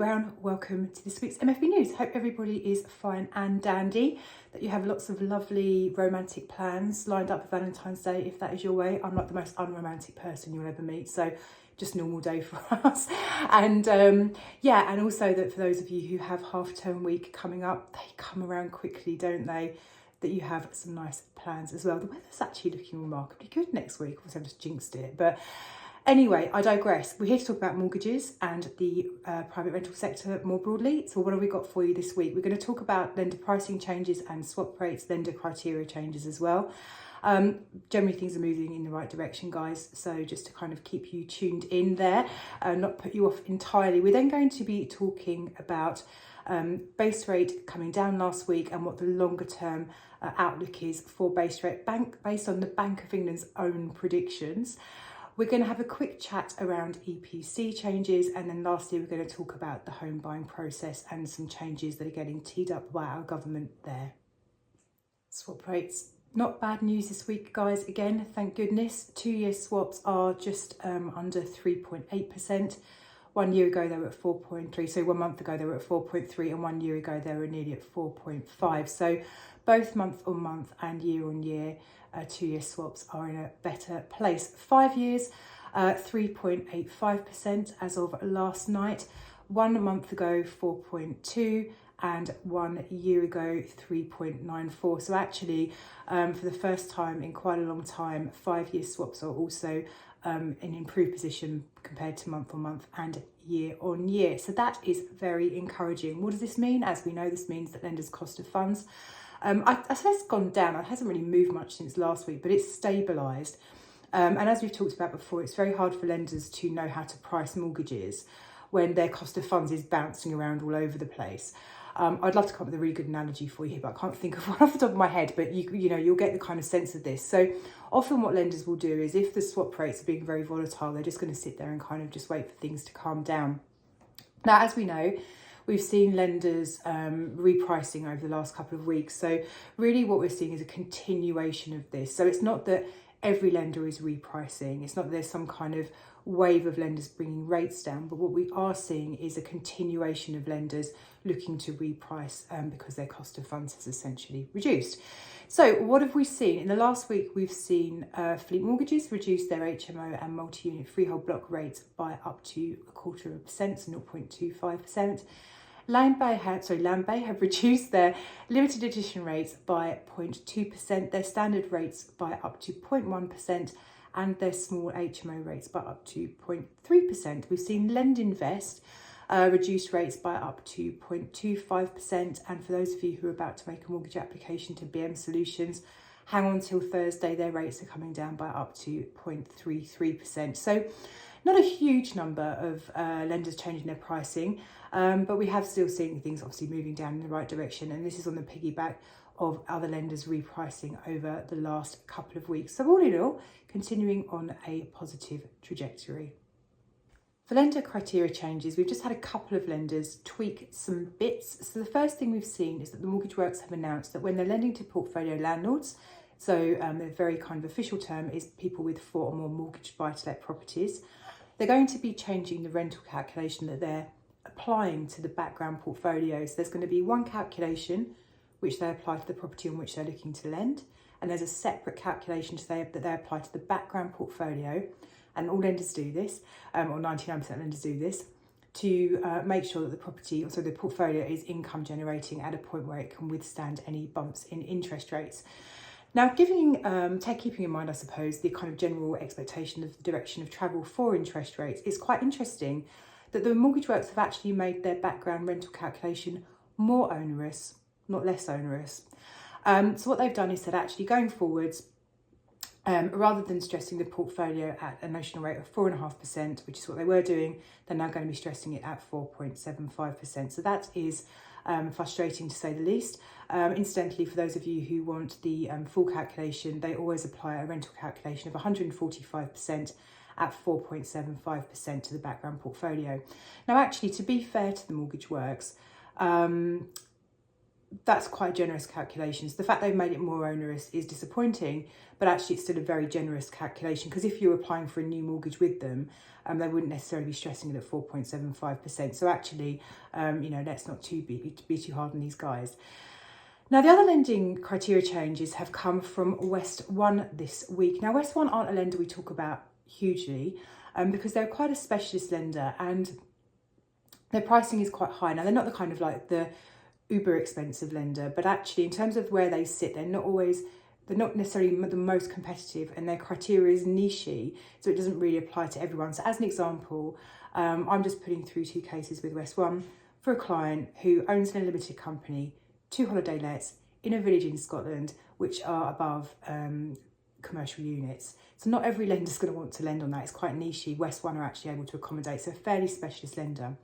Brown. Welcome to this week's MFB News. Hope everybody is fine and dandy, that you have lots of lovely romantic plans lined up for Valentine's Day, if that is your way. I'm not the most unromantic person you'll ever meet, so just normal day for us. And yeah, and also that for those of you who have half-term week coming up, they come around quickly, don't they? That you have some nice plans as well. The weather's actually looking remarkably good next week. Obviously, I've just jinxed it, but anyway, I digress. We're here to talk about mortgages and the private rental sector more broadly. So what have we got for you this week? We're going to talk about lender pricing changes and swap rates, lender criteria changes as well. Generally things are moving in the right direction, guys. So just to kind of keep you tuned in there, not put you off entirely. We're then going to be talking about base rate coming down last week and what the longer term outlook is for base rate based on the Bank of England's own predictions. We're going to have a quick chat around EPC changes, and then lastly we're going to talk about the home buying process and some changes that are getting teed up by our government there. Swap rates, not bad news this week, guys. Again, thank goodness. 2-year swaps are just under 3.8%. 1 year ago they were at 4.3, so 1 month ago they were at 4.3, and 1 year ago they were nearly at 4.5. So both month on month and year on year, 2-year swaps are in a better place. 5 years, 3.85% as of last night. 1 month ago, 4.2, and 1 year ago, 3.94. So actually, for the first time in quite a long time, 5-year swaps are also in improved position compared to month on month and year on year. So that is very encouraging. What does this mean? As we know, this means that lenders' cost of funds, I say it's gone down. It hasn't really moved much since last week, but it's stabilised. And as we've talked about before, it's very hard for lenders to know how to price mortgages when their cost of funds is bouncing around all over the place. I'd love to come up with a really good analogy for you, but I can't think of one off the top of my head, but you know, you'll get the kind of sense of this. So often what lenders will do is if the swap rates are being very volatile, they're just going to sit there and kind of just wait for things to calm down. Now, as we know, we've seen lenders repricing over the last couple of weeks. So really what we're seeing is a continuation of this. So it's not that every lender is repricing. It's not that there's some kind of wave of lenders bringing rates down, but what we are seeing is a continuation of lenders looking to reprice because their cost of funds has essentially reduced. So what have we seen? In the last week, we've seen fleet mortgages reduce their HMO and multi-unit freehold block rates by up to 0.25%, so 0.25%. Land Bay have reduced their limited edition rates by 0.2%, their standard rates by up to 0.1%, and their small HMO rates by up to 0.3%. We've seen Lend Invest reduce rates by up to 0.25%. And for those of you who are about to make a mortgage application to BM Solutions, hang on till Thursday, their rates are coming down by up to 0.33%. So not a huge number of lenders changing their pricing, but we have still seen things obviously moving down in the right direction. And this is on the piggyback of other lenders repricing over the last couple of weeks. So all in all, continuing on a positive trajectory. For lender criteria changes, we've just had a couple of lenders tweak some bits. So the first thing we've seen is that the Mortgage Works have announced that when they're lending to portfolio landlords, so a very kind of official term is people with 4 or more mortgaged buy-to-let properties, they're going to be changing the rental calculation that they're applying to the background portfolio. So there's going to be one calculation which they apply to the property on which they're looking to lend, and there's a separate calculation that they apply to the background portfolio. And all lenders do this, or 99% of lenders do this, to make sure that the property, also the portfolio, is income generating at a point where it can withstand any bumps in interest rates. Now, keeping in mind, I suppose, the kind of general expectation of the direction of travel for interest rates, it's quite interesting that the Mortgage Works have actually made their background rental calculation more onerous, not less onerous. So what they've done is that actually going forwards, rather than stressing the portfolio at a notional rate of 4.5%, which is what they were doing, they're now going to be stressing it at 4.75%. So that is frustrating to say the least. Incidentally, for those of you who want the full calculation, they always apply a rental calculation of 145% at 4.75% to the background portfolio. Now, actually, to be fair to the Mortgage Works, that's quite a generous calculation. So the fact they've made it more onerous is disappointing, but actually it's still a very generous calculation, because if you're applying for a new mortgage with them, they wouldn't necessarily be stressing it at 4.75%. So actually, let's not be too hard on these guys. Now, the other lending criteria changes have come from West One this week. Now, West One aren't a lender we talk about hugely, because they're quite a specialist lender and their pricing is quite high. Now, they're not the kind of like the uber expensive lender, but actually in terms of where they sit, they're not necessarily the most competitive, and their criteria is niche-y, so it doesn't really apply to everyone. So as an example, I'm just putting through 2 cases with West One for a client who owns a limited company, 2 holiday lets in a village in Scotland, which are above commercial units. So not every lender's going to want to lend on that. It's quite niche-y. West One are actually able to accommodate, so a fairly specialist lender.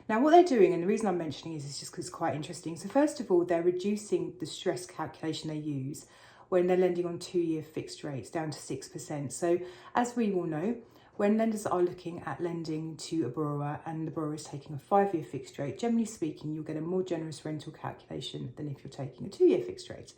Now, what they're doing, and the reason I'm mentioning is just because it's quite interesting. So first of all, they're reducing the stress calculation they use when they're lending on 2-year fixed rates down to 6%. So as we all know, when lenders are looking at lending to a borrower and the borrower is taking a 5-year fixed rate, generally speaking, you'll get a more generous rental calculation than if you're taking a 2-year fixed rate.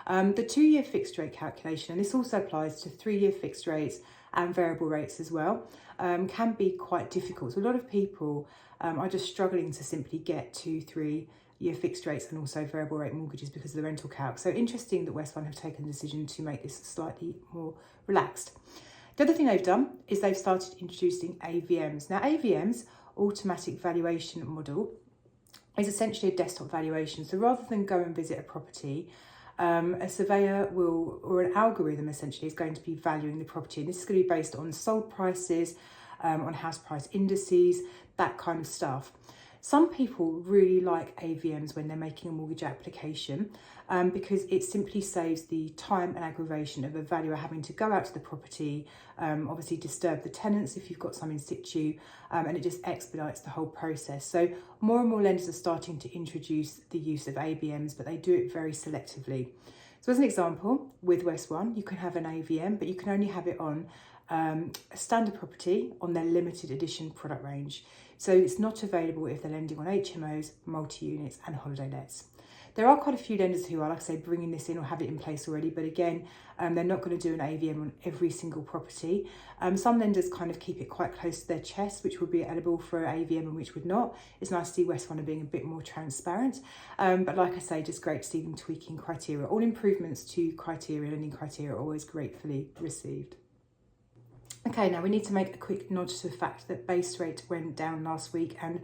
The 2-year fixed rate calculation, and this also applies to 3-year fixed rates and variable rates as well, can be quite difficult. So a lot of people are just struggling to simply get 2-3-year fixed rates and also variable rate mortgages because of the rental calc. So interesting that West One have taken the decision to make this slightly more relaxed. The other thing they've done is they've started introducing AVMs. Now, AVMs, automatic valuation model, is essentially a desktop valuation. So rather than go and visit a property, a surveyor will, or an algorithm essentially, is going to be valuing the property. And this is going to be based on sold prices, on house price indices, that kind of stuff. Some people really like AVMs when they're making a mortgage application, because it simply saves the time and aggravation of a valuer having to go out to the property, obviously disturb the tenants if you've got some in situ, and it just expedites the whole process. So more and more lenders are starting to introduce the use of AVMs, but they do it very selectively. So as an example, with West One, you can have an AVM, but you can only have it on a standard property on their limited edition product range. So it's not available if they're lending on HMOs, multi-units and holiday lets. There are quite a few lenders who are, like I say, bringing this in or have it in place already, but again, they're not going to do an AVM on every single property. Some lenders kind of keep it quite close to their chest, which would be eligible for AVM and which would not. It's nice to see West One being a bit more transparent. But like I say, just great to see them tweaking criteria. All improvements to criteria, lending criteria, are always gratefully received. Okay, now we need to make a quick nod to the fact that base rate went down last week, and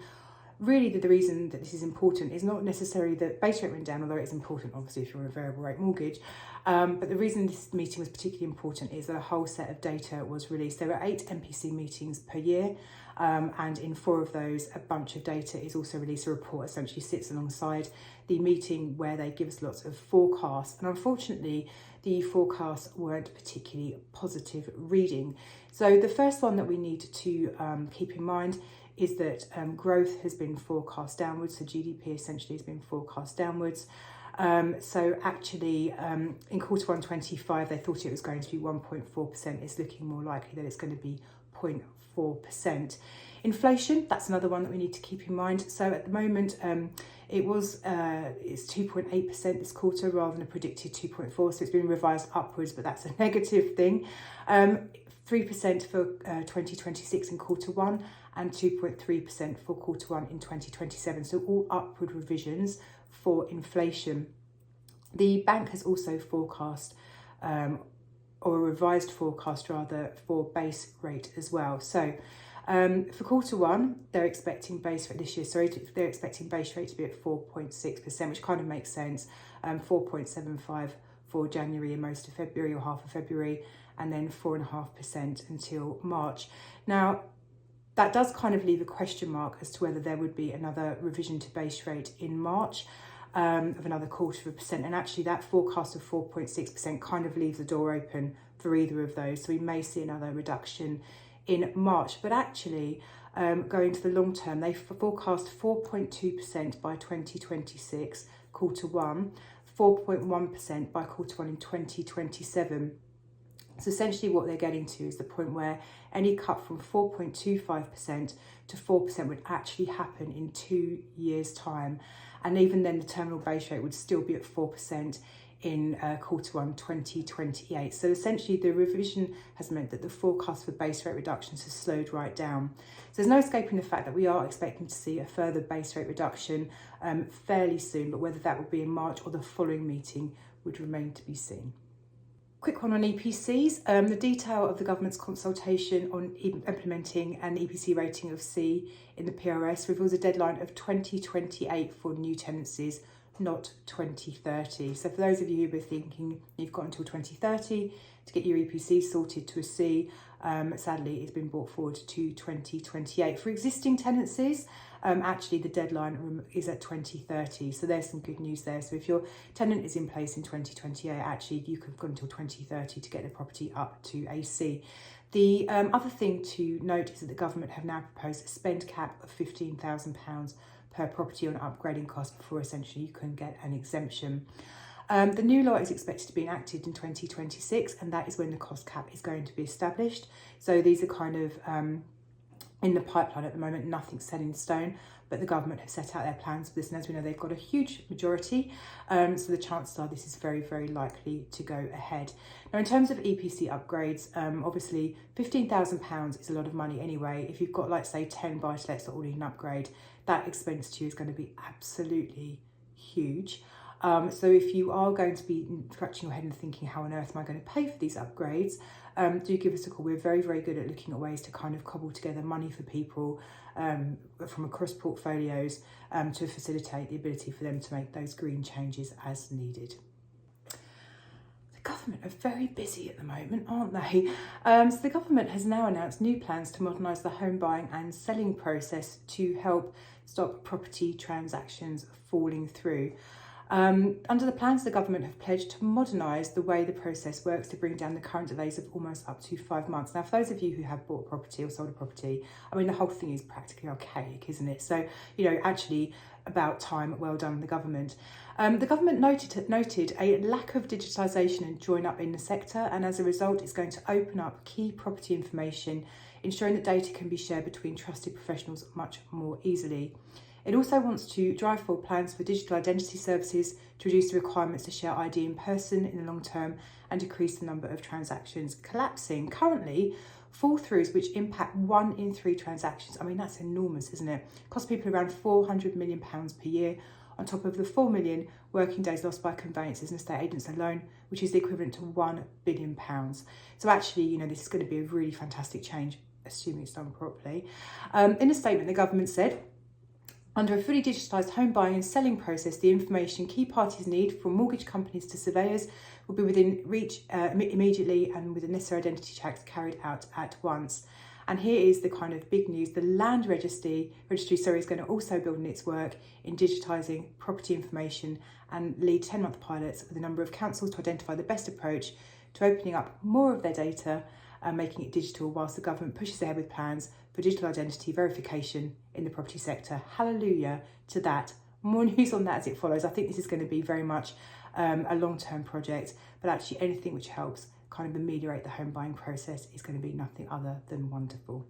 really the reason that this is important is not necessarily that base rate went down, although it's important obviously if you're on a variable rate mortgage, but the reason this meeting was particularly important is that a whole set of data was released. There are 8 MPC meetings per year, and in 4 of those a bunch of data is also released. A report essentially sits alongside the meeting where they give us lots of forecasts, and unfortunately the forecasts weren't particularly positive reading. So the first one that we need to keep in mind is that growth has been forecast downwards, so GDP essentially has been forecast downwards. So actually in quarter 1 25 they thought it was going to be 1.4%. It's looking more likely that it's going to be 0.4%. Inflation, that's another one that we need to keep in mind. So at the moment it's 2.8% this quarter rather than a predicted 2.4%, so it's been revised upwards, but that's a negative thing. 3% for 2026 in quarter 1 and 2.3% for quarter 1 in 2027. So all upward revisions for inflation. The bank has also forecast, or a revised forecast rather, for base rate as well. So for quarter 1, they're expecting base rate this year, they're expecting base rate to be at 4.6%, which kind of makes sense. 4.75 for January and most of February, or half of February, and then 4.5% until March. Now, that does kind of leave a question mark as to whether there would be another revision to base rate in March of another 0.25%. And actually that forecast of 4.6% kind of leaves the door open for either of those. So we may see another reduction in March. But actually, going to the long term, they forecast 4.2% by 2026, quarter 1, 4.1% by quarter 1 in 2027. So essentially what they're getting to is the point where any cut from 4.25% to 4% would actually happen in 2 years' time. and even then the terminal base rate would still be at 4% in Q1 2028. So essentially the revision has meant that the forecast for base rate reductions has slowed right down. So there's no escaping the fact that we are expecting to see a further base rate reduction fairly soon, but whether that will be in March or the following meeting would remain to be seen. Quick one on EPCs. The detail of the government's consultation on implementing an EPC rating of C in the PRS reveals a deadline of 2028 for new tenancies, not 2030. So for those of you who were thinking you've got until 2030 to get your EPC sorted to a C, sadly it's been brought forward to 2028. For existing tenancies, actually the deadline is at 2030, so there's some good news there. So if your tenant is in place in 2028, actually you could have gone until 2030 to get the property up to a C. The other thing to note is that the government have now proposed a spend cap of £15,000 per property on upgrading costs before essentially you can get an exemption. The new law is expected to be enacted in 2026, and that is when the cost cap is going to be established. So these are kind of in the pipeline at the moment, nothing's set in stone, but the government have set out their plans for this, and as we know, they've got a huge majority, so the chances are this is very, very likely to go ahead. Now, in terms of EPC upgrades, obviously £15,000 is a lot of money anyway. If you've got, like, say, 10 buy-to-lets that all need an upgrade, that expense to you is going to be absolutely huge. So if you are going to be scratching your head and thinking, how on earth am I going to pay for these upgrades, do give us a call. We're very, very good at looking at ways to kind of cobble together money for people from across portfolios to facilitate the ability for them to make those green changes as needed. The government are very busy at the moment, aren't they? So the government has now announced new plans to modernise the home buying and selling process to help stop property transactions falling through. Under the plans, the government have pledged to modernise the way the process works to bring down the current delays of almost up to 5 months. Now, for those of you who have bought property or sold a property, I mean, the whole thing is practically archaic, isn't it? So, you know, actually about time, well done, the government. The government noted a lack of digitalisation and join up in the sector, and as a result, it's going to open up key property information, ensuring that data can be shared between trusted professionals much more easily. It also wants to drive forward plans for digital identity services to reduce the requirements to share ID in person in the long term and decrease the number of transactions collapsing. Currently, fall-throughs, which impact 1 in 3 transactions, I mean, that's enormous, isn't it? Cost people around £400 million per year, on top of the 4 million working days lost by conveyancers and estate agents alone, which is the equivalent to £1 billion. So actually, you know, this is going to be a really fantastic change, assuming it's done properly. In a statement, the government said, under a fully digitalised home buying and selling process, the information key parties need, from mortgage companies to surveyors, will be within reach immediately and with the necessary identity checks carried out at once. And here is the kind of big news. The land registry is going to also build on its work in digitising property information and lead 10-month pilots with a number of councils to identify the best approach to opening up more of their data and making it digital, whilst the government pushes ahead with plans for digital identity verification in the property sector. Hallelujah to that. More news on that as it follows. I think this is going to be very much a long-term project, but actually anything which helps kind of ameliorate the home buying process is going to be nothing other than wonderful.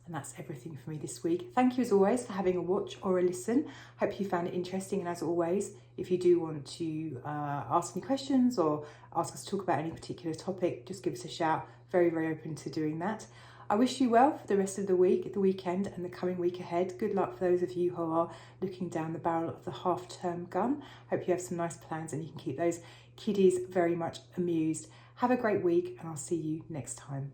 And that's everything for me this week. Thank you as always for having a watch or a listen. Hope you found it interesting, and as always, if you do want to ask any questions or ask us to talk about any particular topic, just give us a shout. Very, very open to doing that. I wish you well for the rest of the week, the weekend and the coming week ahead. Good luck for those of you who are looking down the barrel of the half-term gun. Hope you have some nice plans and you can keep those kiddies very much amused. Have a great week, and I'll see you next time.